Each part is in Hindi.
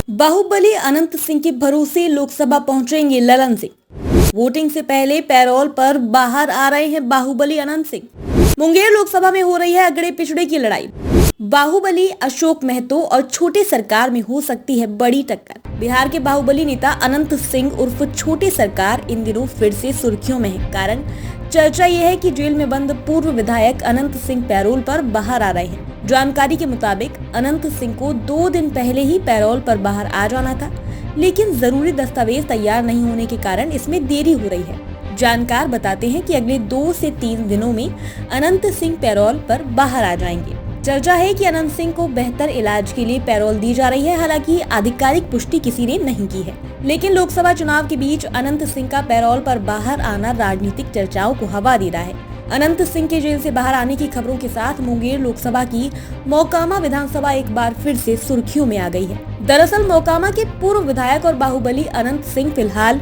बाहुबली अनंत सिंह के भरोसे लोकसभा पहुंचेंगे ललन सिंह। वोटिंग से पहले पैरोल पर बाहर आ रहे हैं बाहुबली अनंत सिंह। मुंगेर लोकसभा में हो रही है अगड़े पिछड़े की लड़ाई। बाहुबली अशोक महतो और छोटे सरकार में हो सकती है बड़ी टक्कर। बिहार के बाहुबली नेता अनंत सिंह उर्फ छोटे सरकार इन दिनों फिर से सुर्खियों में है। कारण चर्चा ये है कि जेल में बंद पूर्व विधायक अनंत सिंह पैरोल पर बाहर आ रहे हैं। जानकारी के मुताबिक अनंत सिंह को 2 दिन पहले ही पैरोल पर बाहर आ जाना था, लेकिन जरूरी दस्तावेज तैयार नहीं होने के कारण इसमें देरी हो रही है। जानकार बताते हैं कि अगले 2 से 3 दिनों में अनंत सिंह पैरोल पर बाहर आ जाएंगे। चर्चा है कि अनंत सिंह को बेहतर इलाज के लिए पैरोल दी जा रही है। हालांकि आधिकारिक पुष्टि किसी ने नहीं की है, लेकिन लोकसभा चुनाव के बीच अनंत सिंह का पैरोल पर बाहर आना राजनीतिक चर्चाओं को हवा दे रहा है। अनंत सिंह के जेल से बाहर आने की खबरों के साथ मुंगेर लोकसभा की मोकामा विधानसभा एक बार फिर से सुर्खियों में आ गई है। दरअसल मोकामा के पूर्व विधायक और बाहुबली अनंत सिंह फिलहाल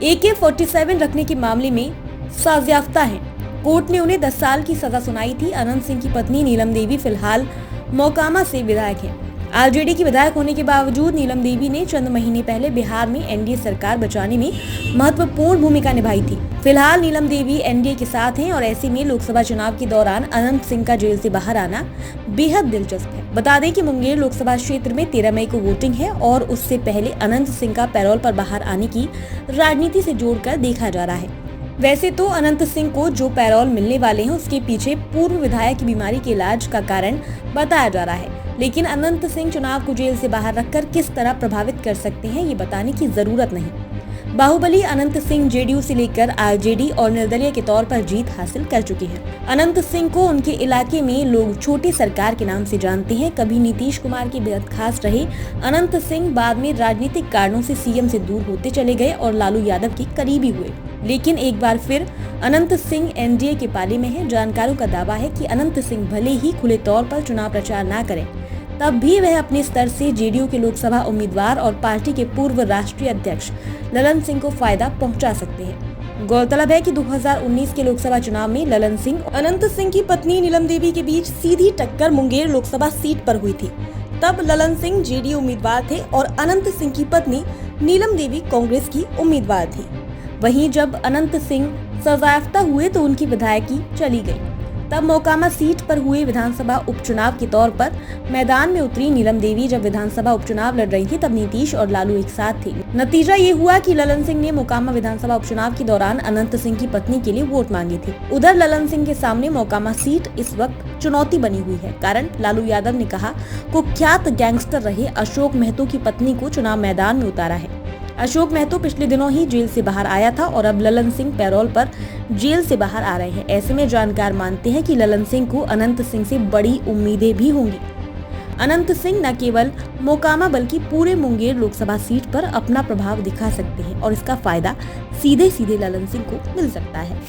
AK-47 रखने के मामले में सजायाफ्ता हैं। कोर्ट ने उन्हें 10 साल की सजा सुनाई थी। अनंत सिंह की पत्नी नीलम देवी फिलहाल मोकामा से विधायक हैं। आरजेडी की विधायक होने के बावजूद नीलम देवी ने चंद महीने पहले बिहार में एनडीए सरकार बचाने में महत्वपूर्ण भूमिका निभाई थी। फिलहाल नीलम देवी एनडीए के साथ हैं और ऐसे में लोकसभा चुनाव के दौरान अनंत सिंह का जेल से बाहर आना बेहद दिलचस्प है। बता दें कि मुंगेर लोकसभा क्षेत्र में 13 मई को वोटिंग है और उससे पहले अनंत सिंह का पैरोल पर बाहर आने की राजनीति से जोड़कर देखा जा रहा है। वैसे तो अनंत सिंह को जो पैरोल मिलने वाले हैं उसके पीछे पूर्व विधायक की बीमारी के इलाज का कारण बताया जा रहा है, लेकिन अनंत सिंह चुनाव को जेल से बाहर रखकर किस तरह प्रभावित कर सकते हैं ये बताने की जरूरत नहीं। बाहुबली अनंत सिंह जेडीयू से लेकर आरजेडी और निर्दलीय के तौर पर जीत हासिल कर चुके हैं। अनंत सिंह को उनके इलाके में लोग छोटे सरकार के नाम से जानते हैं। कभी नीतीश कुमार के बेहद खास रहे अनंत सिंह बाद में राजनीतिक कारणों से सीएम से दूर होते चले गए और लालू यादव के करीबी हुए, लेकिन एक बार फिर अनंत सिंह एनडीए के पाले में है। जानकारों का दावा है कि अनंत सिंह भले ही खुले तौर पर चुनाव प्रचार न करें, तब भी वह अपने स्तर से जेडीयू के लोकसभा उम्मीदवार और पार्टी के पूर्व राष्ट्रीय अध्यक्ष ललन सिंह को फायदा पहुंचा सकते हैं। गौरतलब है कि 2019 के लोकसभा चुनाव में ललन सिंह और अनंत सिंह की पत्नी नीलम देवी के बीच सीधी टक्कर मुंगेर लोकसभा सीट पर हुई थी। तब ललन सिंह जेडीयू उम्मीदवार थे और अनंत सिंह की पत्नी नीलम देवी कांग्रेस की उम्मीदवार थी। वहीं जब अनंत सिंह सजायाफ्ता हुए तो उनकी विधायकी चली गई। तब मोकामा सीट पर हुए विधानसभा उपचुनाव के तौर पर मैदान में उतरी नीलम देवी। जब विधानसभा उपचुनाव लड़ रही थी तब नीतीश और लालू एक साथ थे। नतीजा ये हुआ कि ललन सिंह ने मोकामा विधानसभा उपचुनाव के दौरान अनंत सिंह की पत्नी के लिए वोट मांगे थे। उधर ललन सिंह के सामने मोकामा सीट इस वक्त चुनौती बनी हुई है। कारण लालू यादव ने कहा कुख्यात गैंगस्टर रहे अशोक महतो की पत्नी को चुनाव मैदान में उतारा है। अशोक महतो पिछले दिनों ही जेल से बाहर आया था और अब ललन सिंह पैरोल पर जेल से बाहर आ रहे हैं। ऐसे में जानकार मानते हैं कि ललन सिंह को अनंत सिंह से बड़ी उम्मीदें भी होंगी। अनंत सिंह न केवल मोकामा बल्कि पूरे मुंगेर लोकसभा सीट पर अपना प्रभाव दिखा सकते हैं और इसका फायदा सीधे सीधे ललन सिंह को मिल सकता है।